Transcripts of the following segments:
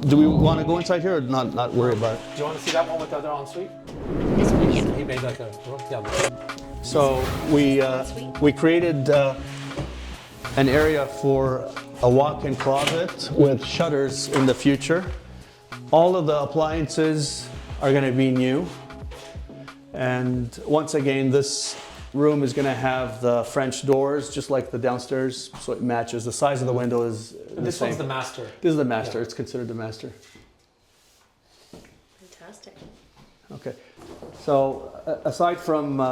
do we want to go inside here or not worry about it? Do you want to see that one with the other ensuite? This one, yeah. He made like a So we created an area for a walk-in closet with shutters in the future. All of the appliances are going to be new. And once again, this room is going to have the French doors, just like the downstairs, so it matches. The size of the window is the This same. one's the master. This is the master. Yeah. It's considered the master. Fantastic. Okay. So aside from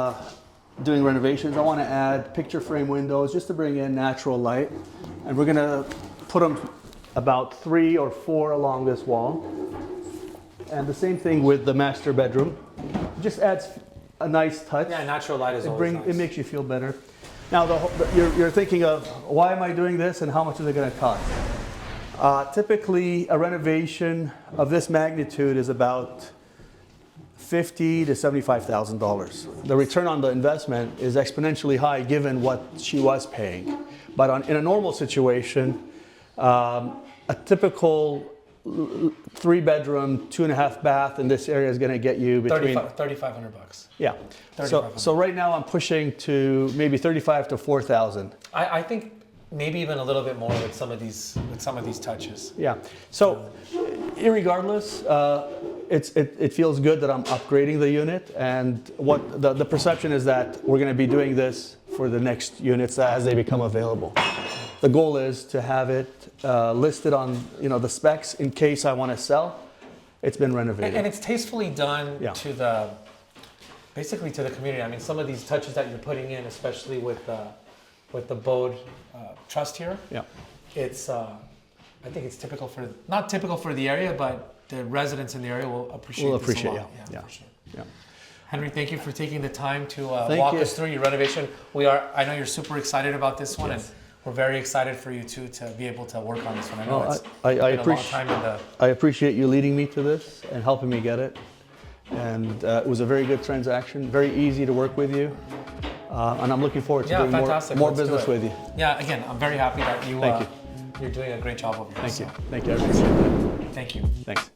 doing renovations, I want to add picture frame windows just to bring in natural light. And we're going to put them about 3 or 4 along this wall. And the same thing with the master bedroom. It just adds a nice touch. Yeah, natural light is always nice. It makes you feel better. Now you're thinking of, why am I doing this and how much is it going to cost? Typically, a renovation of this magnitude is about $50,000 to $75,000. The return on the investment is exponentially high given what she was paying. But in a normal situation, a typical 3-bedroom, 2.5 bath in this area is going to get you between $3,500. Yeah. So right now I'm pushing to maybe 35 to 4,000. I think maybe even a little bit more with some of these touches. Yeah. So irregardless, it feels good that I'm upgrading the unit, and what the perception is that we're going to be doing this for the next units as they become available. The goal is to have it listed on the specs in case I want to sell. It's been renovated. And it's tastefully done Yeah. to basically to the community. I mean, some of these touches that you're putting in, especially with the Bode trust here. Yeah. It's I think it's not typical for the area, but the residents in the area will appreciate this a lot. Yeah. For sure. Yeah. Henry, thank you for taking the time to Thank walk you. us through your renovation. I know you're super excited about this one, Yes. and we're very excited for you too to be able to work on this one. I know Well, it's I been a long time in the. I appreciate you leading me to this and helping me get it. And it was a very good transaction, very easy to work with you. And I'm looking forward to doing fantastic. more Let's do business it. with you. Yeah, again, I'm very happy that Thank you. you're doing a great job over here. Thank you. Thank you. I appreciate that. Thank you. Thanks.